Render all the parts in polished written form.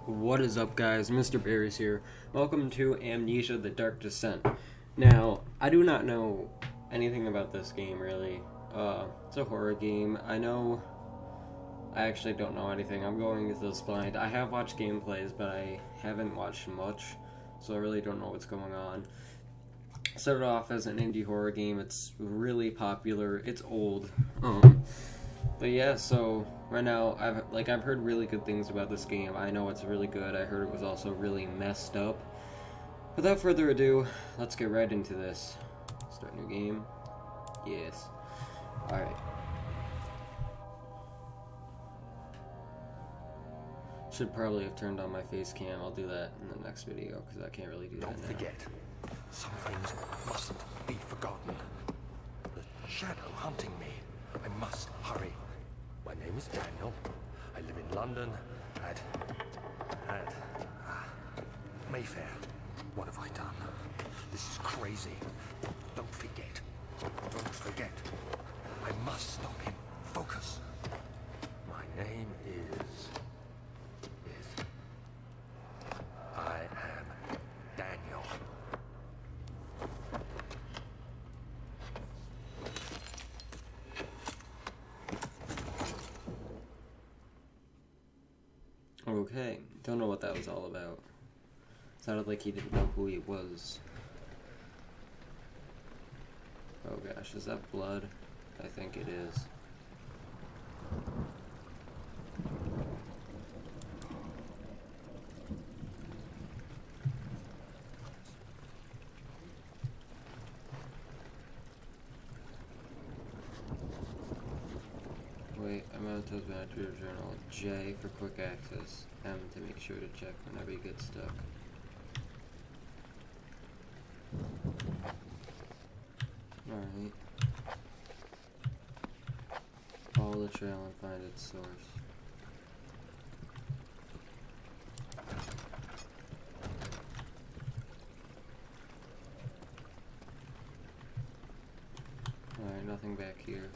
What is up, guys? Mr.Berrys here. Welcome to Amnesia: The Dark Descent. Now, I do not know anything about this game, really. It's a horror game. I actually don't know anything. I'm going with this blind. I have watched gameplays, but I haven't watched much, so I really don't know what's going on. It started off as an indie horror game. It's really popular. It's old. But yeah, so right now I've heard really good things about this game. I know it's really good. I heard it was also really messed up. Without further ado, let's get right into this. Start new game. Yes. Alright. Should probably have turned on my face cam. I'll do that in the next video because I can't really do that now. Don't forget, some things mustn't be forgotten. The shadow hunting me. I must hurry. My name is Daniel. I live in London at Mayfair. What have I done? This is crazy. Don't forget. Don't forget. I must stop him. Focus. My name is I am Daniel. Okay, don't know what that was all about. Sounded like he didn't know who he was. Oh gosh, is that blood? I think it is. Wait, I'm out to the journal. J for quick access. M to make sure to check whenever you get stuck. Alright. Follow the trail and find its source. Alright, nothing back here.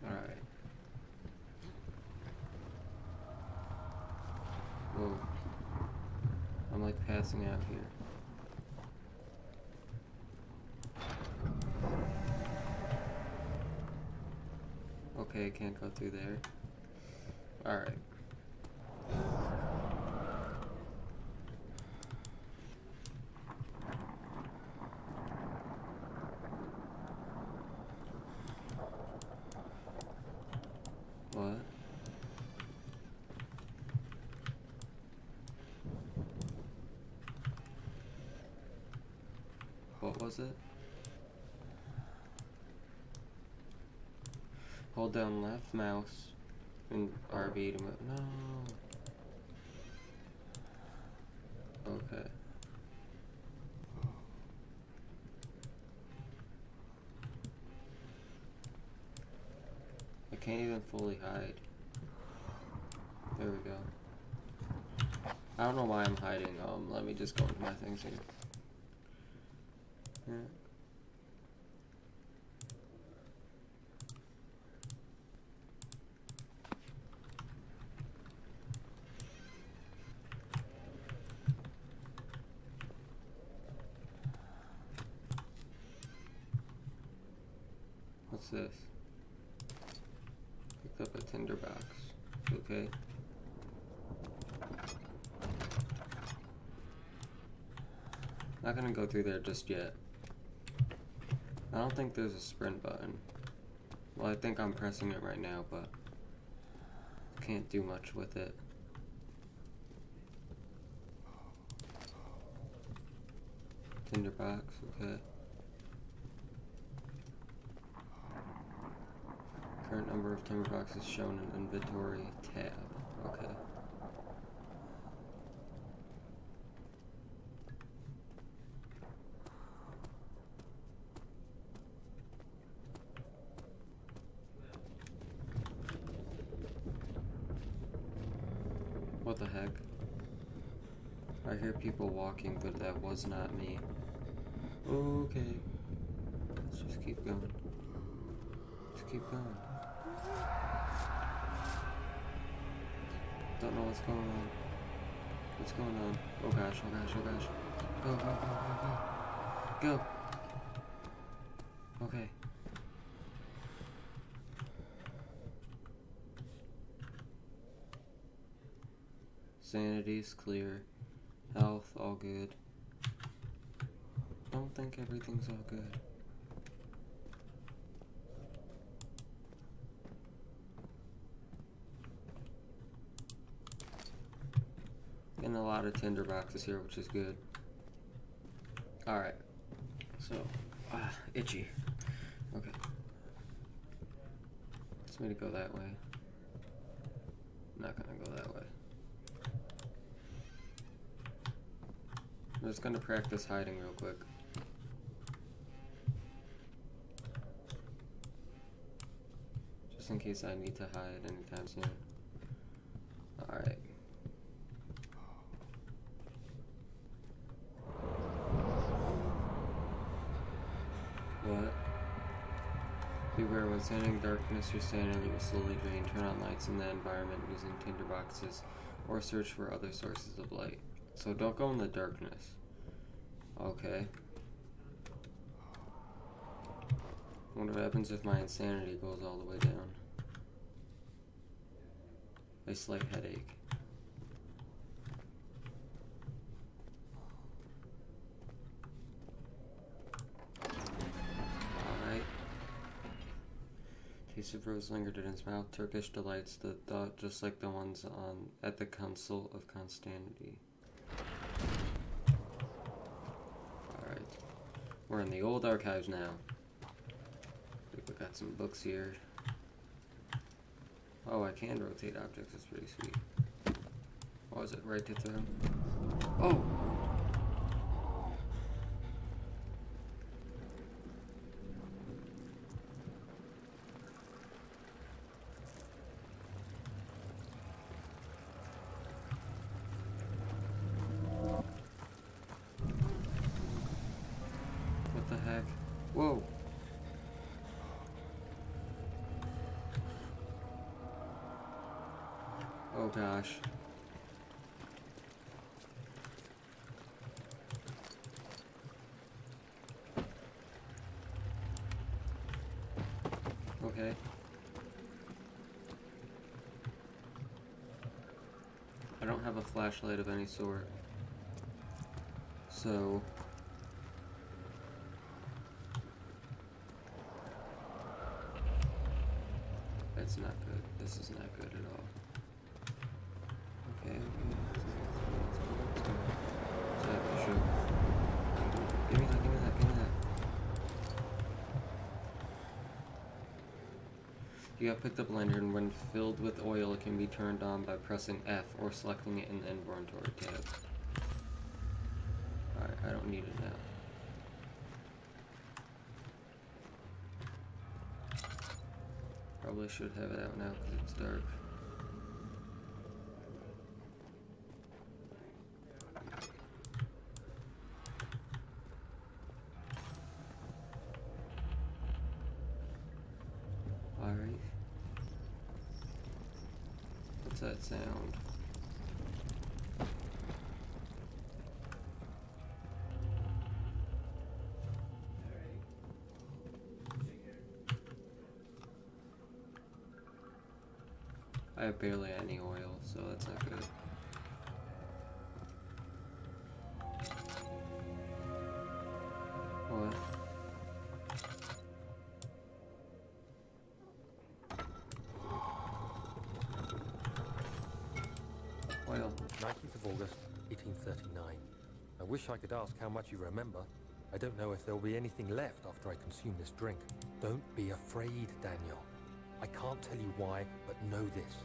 Alright. Whoa. I'm like passing out here. Okay, can't go through there. Alright. What? What was it? Hold down left mouse and RB to move. No. Okay. I can't even fully hide. There we go. I don't know why I'm hiding. Let me just go into my things here. Yeah. What's this? Picked up a tinderbox. Okay. Not gonna go through there just yet. I don't think there's a sprint button. Well, I think I'm pressing it right now, but can't do much with it. Tinderbox, okay. Current number of tinderboxes shown in inventory tab. Okay. What the heck? I hear people walking, but that was not me. Okay. Let's just keep going. Just keep going. Don't know what's going on. What's going on? Oh gosh, oh gosh, oh gosh. Go, go, go, go, go. Go. Okay. Sanity's clear. Health, all good. Don't think everything's all good. Getting a lot of tinder boxes here, which is good. Alright. So, itchy. Okay. It's me to go that way. Not gonna go that way. I'm just gonna practice hiding real quick. Just in case I need to hide anytime soon. Alright. What? Beware, when standing in darkness, your sanity will slowly drain. Turn on lights in the environment using tinderboxes or search for other sources of light. So don't go in the darkness. Okay. Wonder what happens if my insanity goes all the way down. A slight headache. Alright. Taste of rose lingered in his mouth. Turkish delights, the thought just like the ones on at the Council of Constantinople. We're in the old archives now. We got some books here. Oh, I can rotate objects. That's pretty sweet. Oh, is it right to throw? Oh! Whoa. Oh gosh. Okay. I don't have a flashlight of any sort. So that's not good. This is not good at all. Okay, sure. Give me that, give me that, give me that. You have picked up a lantern. When filled with oil, it can be turned on by pressing F or selecting it in the inventory tab. Alright, I don't need it now. Probably should have it out now because it's dark. Alright. What's that sound? I have barely any oil, so that's not good. What? Oil. 19th of August, 1839. I wish I could ask how much you remember. I don't know if there'll be anything left after I consume this drink. Don't be afraid, Daniel. I can't tell you why, but know this.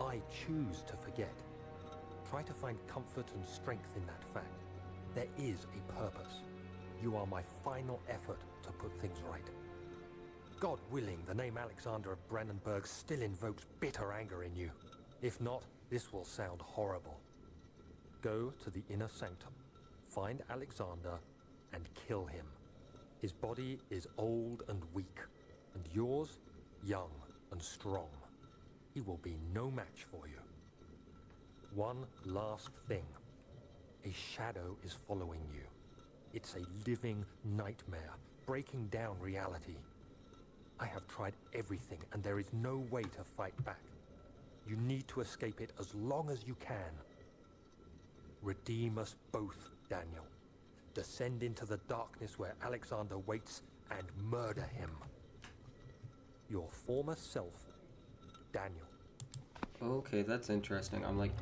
I choose to forget. Try to find comfort and strength in that fact. There is a purpose. You are my final effort to put things right. God willing, the name Alexander of Brandenburg still invokes bitter anger in you. If not, This will sound horrible. Go to the inner sanctum, find Alexander, and kill him. His body is old and weak, and yours, young and strong. He will be no match for you. One last thing. A shadow is following you. It's a living nightmare, breaking down reality. I have tried everything, and there is no way to fight back. You need to escape it as long as you can. Redeem us both, Daniel. Descend into the darkness where Alexander waits and murder him. Your former self, Daniel. Okay, that's interesting. I'm like...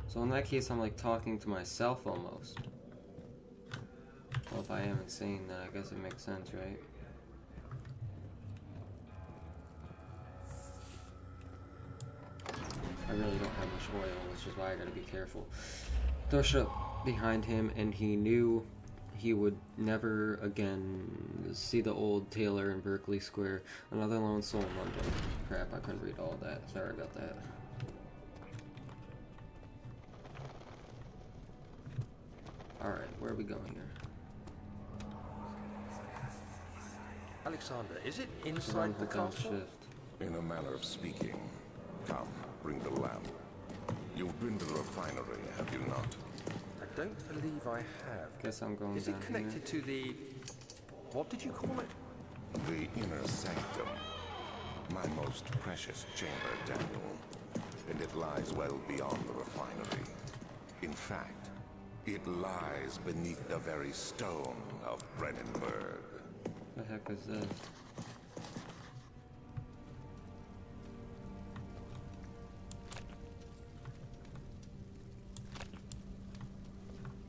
So in that case, I'm like talking to myself almost. Well, if I am insane, then I guess it makes sense, right? I really don't have much oil, which is why I gotta be careful. Door shut behind him, and he knew he would never again see the old tailor in Berkeley Square, another lone soul in London. Crap, I couldn't read all that. Sorry about that. Alright, where are we going here? Alexander, is it inside the castle? Shift. In a manner of speaking. Come, bring the lamp. You've been to the refinery, have you not? I don't believe I have. Guess I'm going Is down it connected here. to the... What did you call it? The inner sanctum. My most precious chamber, Daniel. And it lies well beyond the refinery. In fact, it lies beneath the very stone of Brennenburg. The heck is this?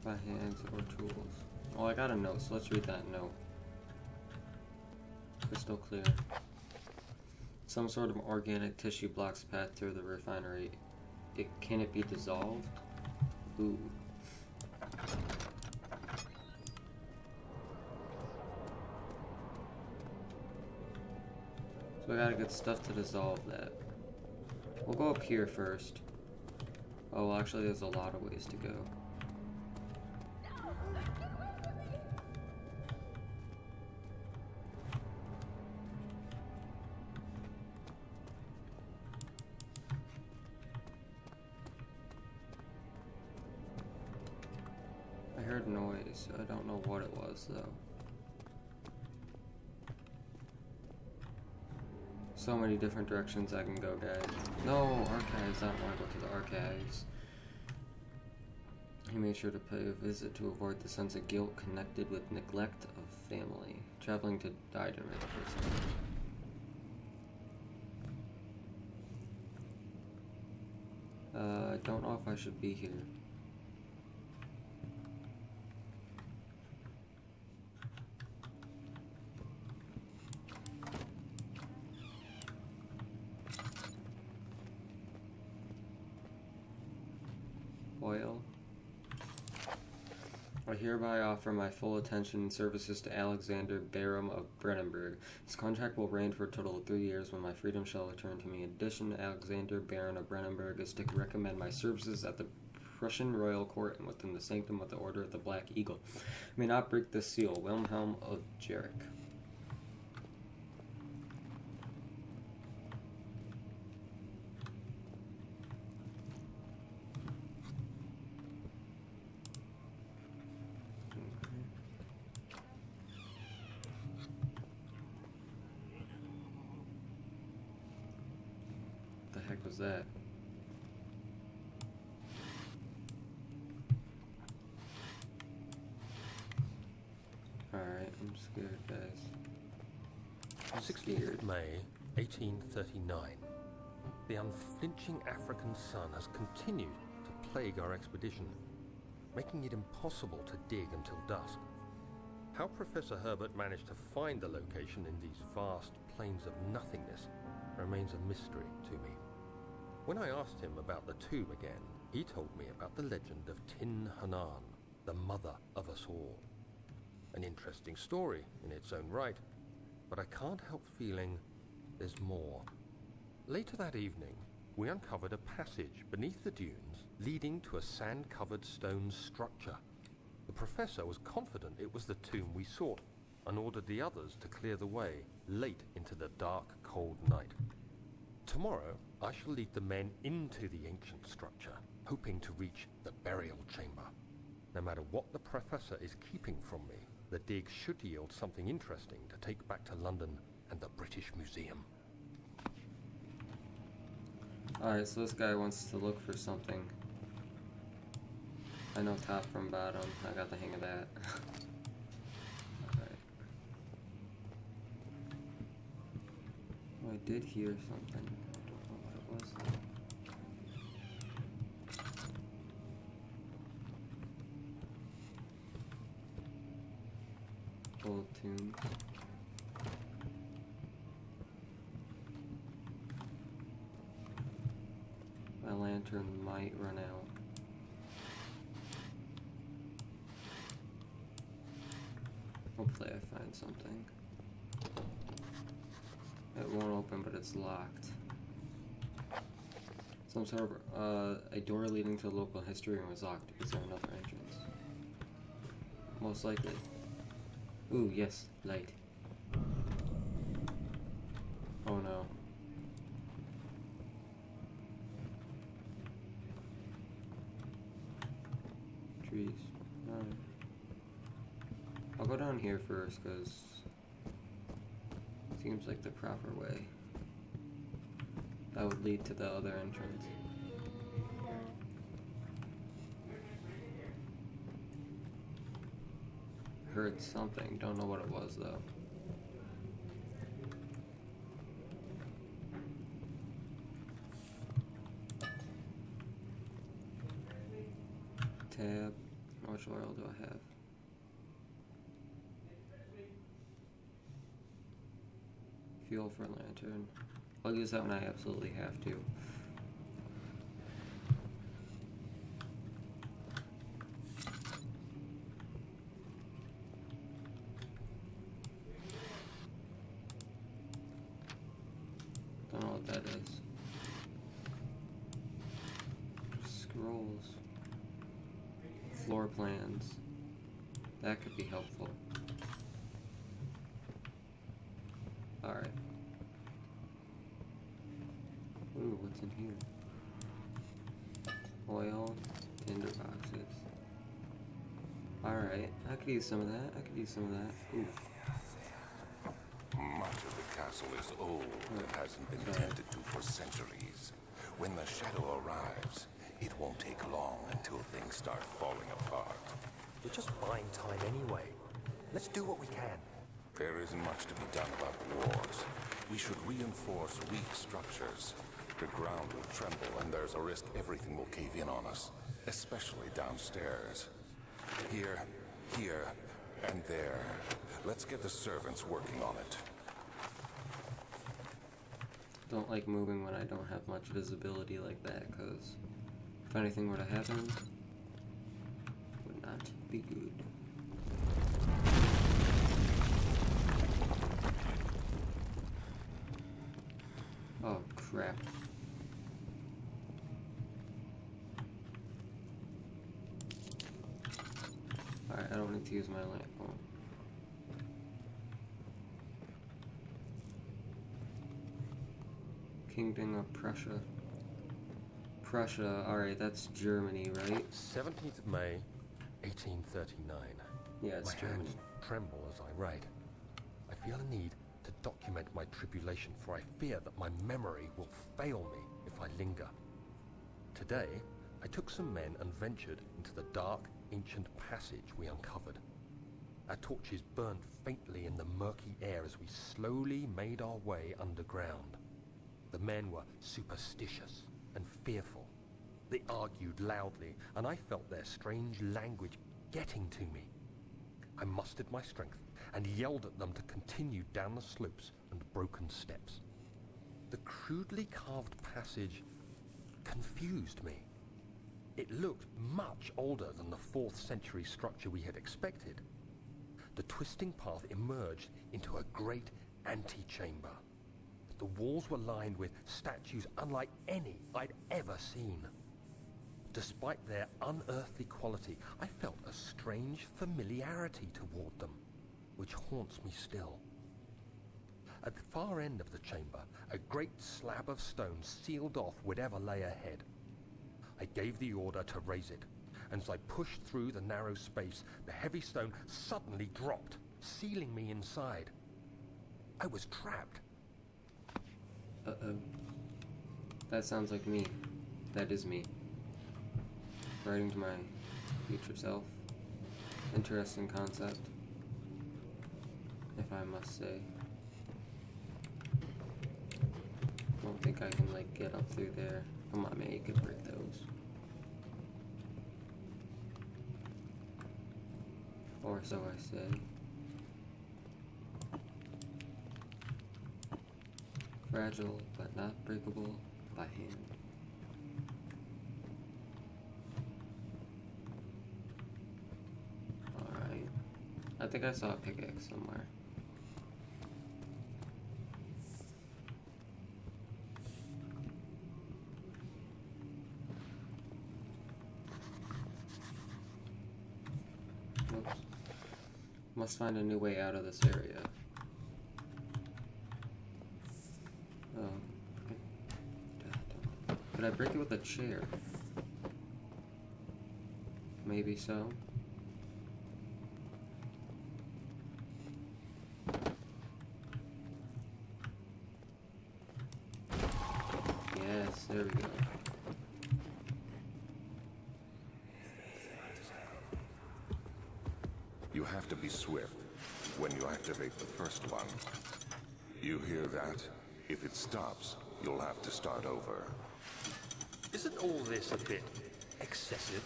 By hands or tools. Well, I got a note, so let's read that note. Crystal clear. Some sort of organic tissue blocks the path through the refinery. Can it be dissolved? Ooh. So I gotta get stuff to dissolve that. We'll go up here first. Oh, well, actually there's a lot of ways to go. I heard noise. I don't know what it was though. So many different directions I can go, guys. No, archives. I don't want to go to the archives. He made sure to pay a visit to avoid the sense of guilt connected with neglect of family. Traveling to Dynamite person. I don't know if I should be here. Oil. I hereby offer my full attention and services to Alexander Baron of Brennenburg. His contract will reign for a total of 3 years when my freedom shall return to me. In addition, Alexander Baron of Brennenburg is to recommend my services at the Prussian royal court and within the sanctum of the Order of the Black Eagle. I may not break this seal. Wilhelm of Jerick. What the heck was that? Alright, I'm scared, guys. I'm 16th scared. May, 1839. The unflinching African sun has continued to plague our expedition, making it impossible to dig until dusk. How Professor Herbert managed to find the location in these vast plains of nothingness remains a mystery to me. When I asked him about the tomb again, he told me about the legend of Tin Hanan, the mother of us all. An interesting story in its own right, but I can't help feeling there's more. Later that evening, we uncovered a passage beneath the dunes leading to a sand-covered stone structure. The professor was confident it was the tomb we sought and ordered the others to clear the way late into the dark, cold night. Tomorrow, I shall lead the men into the ancient structure, hoping to reach the burial chamber. No matter what the professor is keeping from me, the dig should yield something interesting to take back to London and the British Museum. Alright, so this guy wants to look for something. I know top from bottom. I got the hang of that. Alright. Oh, I did hear something. I don't know what it was. Old tune. My lantern might run out. Hopefully I find something. It won't open, but it's locked. Some sort of, a door leading to the local history room was locked. Is there another entrance? Most likely. Ooh, yes, light. Oh no. Trees. Alright. I'll go down here first, because it seems like the proper way. That would lead to the other entrance. Heard something, don't know what it was though. Tab. How much oil do I have? Fuel for lantern. I'll use that when I absolutely have to. Don't know what that is. Scrolls. Floor plans. That could be helpful. Alright. Ooh, what's in here? Oil, tinder boxes. Alright, I could use some of that. I could use some of that. Ooh. Much of the castle is old and hasn't been tended to for centuries. When the shadow arrives, it won't take long until things start falling apart. We're just buying time anyway. Let's do what we can. There isn't much to be done about wars. We should reinforce weak structures. The ground will tremble, and there's a risk everything will cave in on us, especially downstairs. Here, and there. Let's get the servants working on it. Don't like moving when I don't have much visibility like that, because if anything were to happen, it would not be good. Oh, crap. Alright, I don't need to use my lamp. Oh. Kingdom of Prussia. Prussia, alright, that's Germany, right? 17th of May, 1839. Yeah, it's My Germany. hands tremble as I write. I feel a need to document my tribulation, for I fear that my memory will fail me if I linger. Today, I took some men and ventured into the dark, ancient passage we uncovered. Our torches burned faintly in the murky air as we slowly made our way underground. The men were superstitious and fearful. They argued loudly, and I felt their strange language getting to me. I mustered my strength and yelled at them to continue down the slopes and broken steps. The crudely carved passage confused me. It looked much older than the 4th century structure we had expected. The twisting path emerged into a great antechamber. The walls were lined with statues unlike any I'd ever seen. Despite their unearthly quality, I felt a strange familiarity toward them, which haunts me still. At the far end of the chamber, a great slab of stone sealed off whatever lay ahead. I gave the order to raise it, and as I pushed through the narrow space, the heavy stone suddenly dropped, sealing me inside. I was trapped. Uh-oh. That sounds like me. That is me. Writing to my future self. Interesting concept, if I must say. Don't think I can, like, get up through there. Come on, man, you could break those. Or so I say. Fragile, but not breakable by hand. Alright. I think I saw a pickaxe somewhere. Oops. Must find a new way out of this area. Could I break it with a chair? Maybe so. Yes, there we go. You have to be swift when you activate the first one. You hear that? If it stops, you'll have to start over. Isn't all this a bit excessive?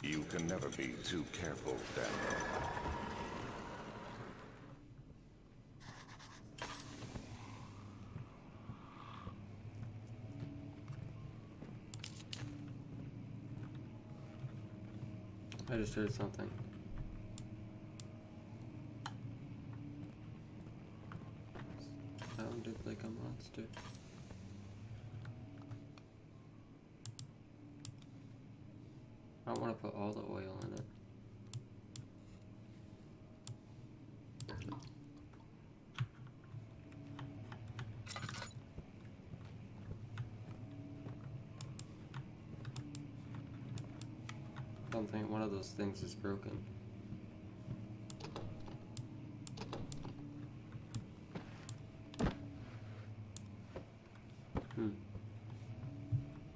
You can never be too careful, Daniel. I just heard something. Sounded like a monster. I don't want to put all the oil in it. Something, one of those things is broken.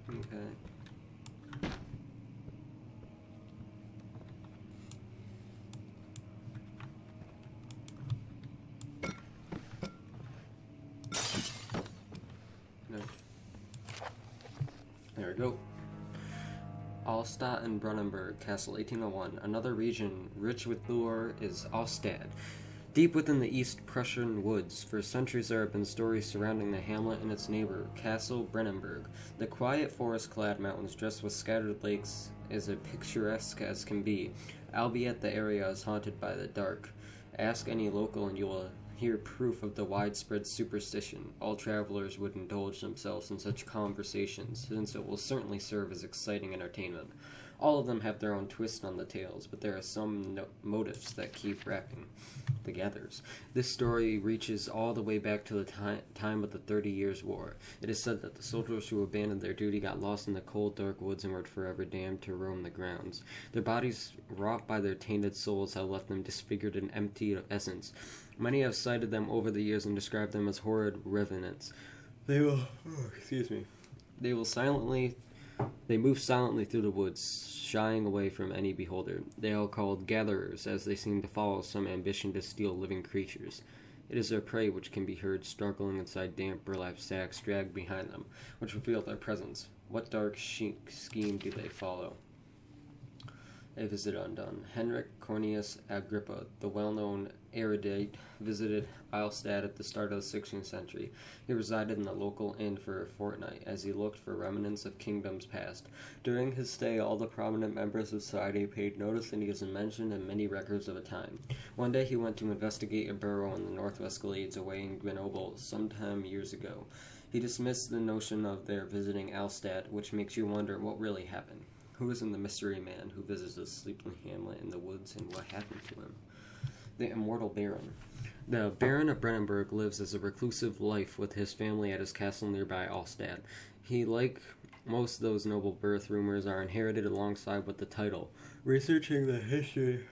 Okay. No. There we go. Alstadt and Brunenburg, Castle 1801. Another region rich with lore is Alstadt. Deep within the East Prussian woods, for centuries there have been stories surrounding the hamlet and its neighbor, Castle Brennenburg. The quiet forest-clad mountains dressed with scattered lakes is as picturesque as can be, albeit the area is haunted by the dark. Ask any local and you will hear proof of the widespread superstition. All travelers would indulge themselves in such conversations, since it will certainly serve as exciting entertainment. All of them have their own twist on the tales, but there are some motifs that keep wrapping the gathers. This story reaches all the way back to the time of the 30 Years' War. It is said that the soldiers who abandoned their duty got lost in the cold, dark woods and were forever damned to roam the grounds. Their bodies, wrought by their tainted souls, have left them disfigured and empty of essence. Many have cited them over the years and described them as horrid revenants. They move silently through the woods, shying away from any beholder. They are called gatherers, as they seem to follow some ambition to steal living creatures. It is their prey which can be heard struggling inside damp burlap sacks dragged behind them, which reveal their presence. What dark scheme do they follow? A visit undone. Henrik Cornelius Agrippa, the well-known erudite, visited Ilstad at the start of the 16th century. He resided in the local inn for a fortnight as he looked for remnants of kingdoms past. During his stay, all the prominent members of society paid notice, and he is mentioned in many records of the time. One day he went to investigate a burrow in the northwest glades away in Grenoble sometime years ago. He dismissed the notion of their visiting Alstadt, which makes you wonder what really happened. Who is the mystery man who visits a sleeping hamlet in the woods, and what happened to him? The immortal Baron. The Baron of Brandenburg lives as a reclusive life with his family at his castle nearby Alstadt. He, like most of those noble birth rumors, are inherited alongside with the title. Researching the history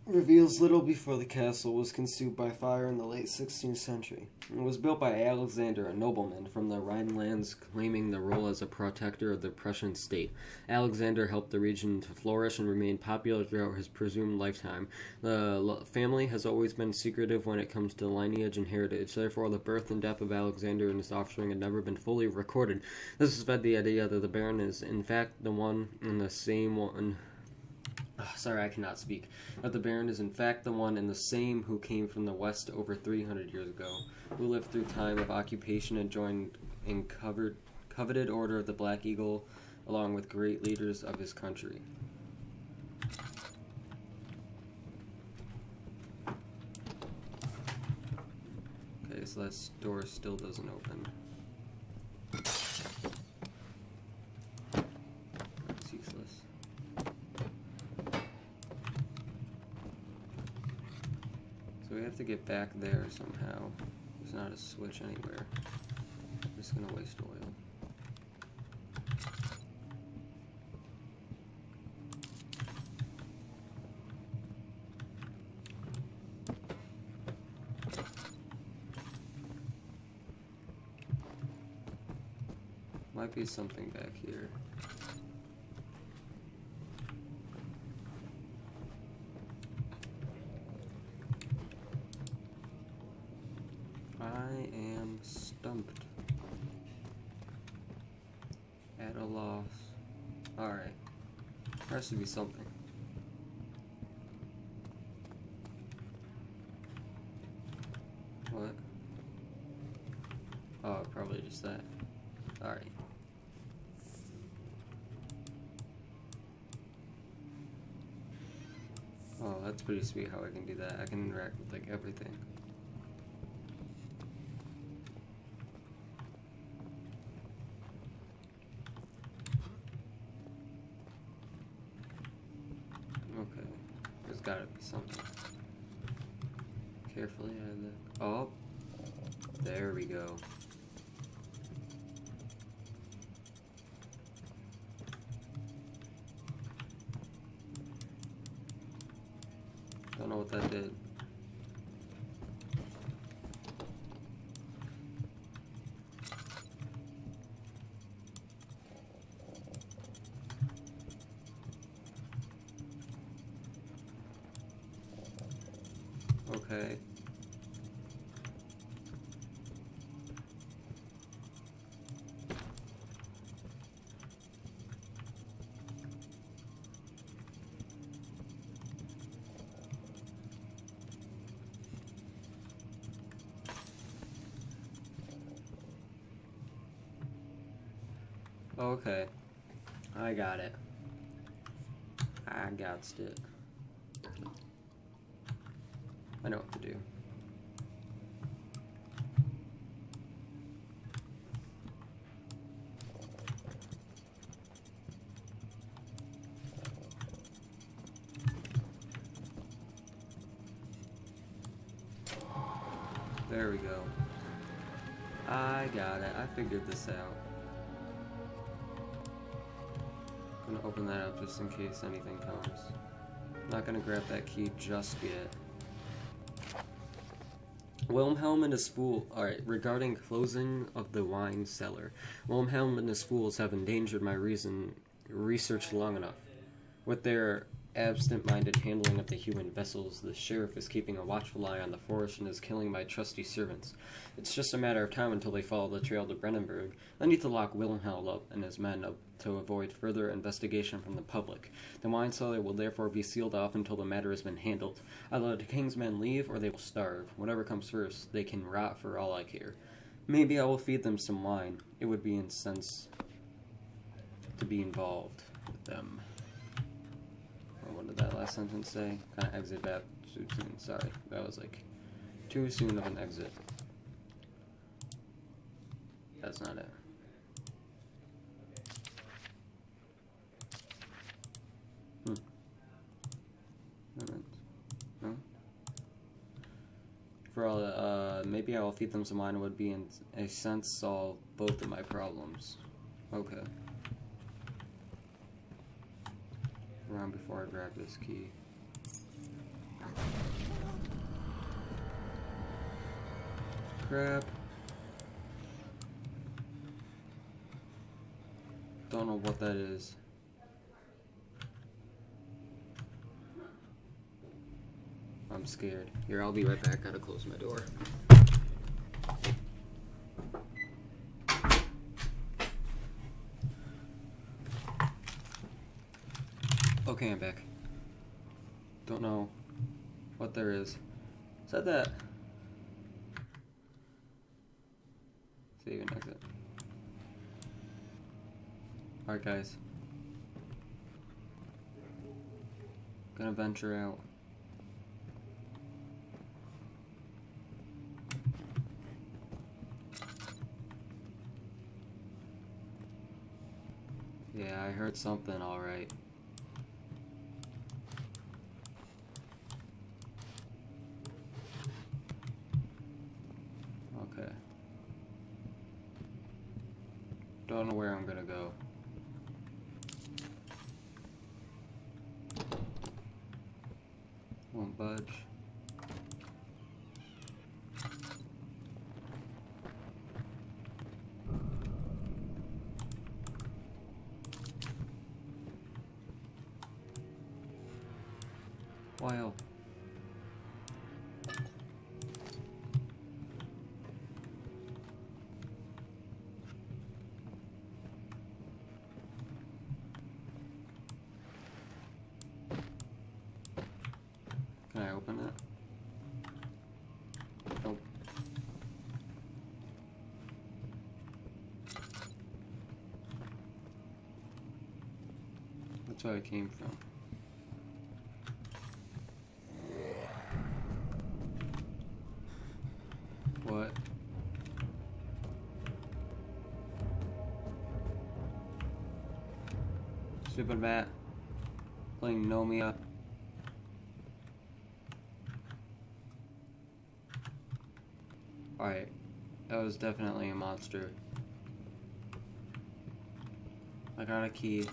reveals little before the castle was consumed by fire in the late 16th century. It was built by Alexander, a nobleman from the Rhinelands, claiming the role as a protector of the Prussian state. Alexander helped the region to flourish and remain popular throughout his presumed lifetime. The family has always been secretive when it comes to lineage and heritage. Therefore, the birth and death of Alexander and his offspring had never been fully recorded. This has fed the idea that the Baron is, in fact, the one and the same one. Sorry, I cannot speak. But the Baron is in fact the one and the same who came from the west over 300 years ago, who lived through time of occupation and joined in coveted order of the Black Eagle, along with great leaders of his country. Okay, so that door still doesn't open. That's useless. So we have to get back there somehow. There's not a switch anywhere. I'm just gonna waste oil. Might be something back here. I am stumped. At a loss. Alright. There has to be something. What? Oh, probably just that. Alright. Oh, that's pretty sweet how I can do that. I can interact with, like, everything. Okay. There's gotta be something. Carefully add that. Oh! There we go. Don't know what that did. Okay. Okay. I got it. I got it. I know what to do. There we go. I got it. I figured this out. I'm gonna open that up just in case anything comes. Not gonna grab that key just yet. Wilhelm and his fool. Alright, regarding closing of the wine cellar. Wilhelm and his fools have endangered my research long enough. With their absent-minded handling of the human vessels, the sheriff is keeping a watchful eye on the forest and is killing my trusty servants. It's just a matter of time until they follow the trail to Brennenburg. I need to lock Wilhelm up and his men up to avoid further investigation from the public. The wine cellar will therefore be sealed off until the matter has been handled. Either the king's men leave or they will starve. Whatever comes first, they can rot for all I care. Maybe I will feed them some wine. It would be insense to be involved with them. What did that last sentence say? Kind of exit that too soon. Sorry, that was like too soon of an exit. That's not it. No. For all, maybe I will feed them some wine. It would be in a sense solve both of my problems. Okay. Around before I grab this key. Crap. Don't know what that is. I'm scared. Here, I'll be right back. Gotta close my door. Okay, I'm back. Don't know what there is. Said that. Save and exit. Alright, guys. Gonna venture out. Yeah, I heard something, alright. Okay. Don't know where I'm gonna go. Won't budge. Wow. Can I open it? Nope. That's where I came from. What? Stupid bat. Playing Nomia. Alright. That was definitely a monster. I got a key.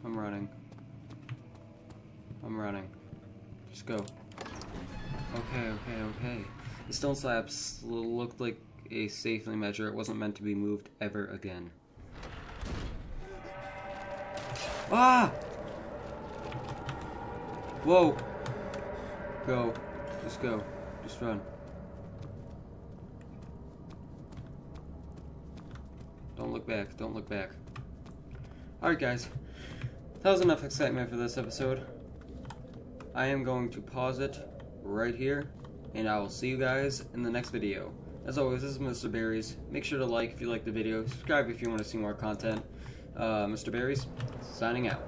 I'm running. I'm running. Just go. Okay. The stone slabs looked like a safety measure. It wasn't meant to be moved ever again. Ah! Whoa! Go. Just go. Just run. Don't look back. Don't look back. Alright, guys. That was enough excitement for this episode. I am going to pause it right here, and I will see you guys in the next video. As always, this is Mr.Berrys. Make sure to like if you like the video, subscribe if you want to see more content. Mr.Berrys, signing out.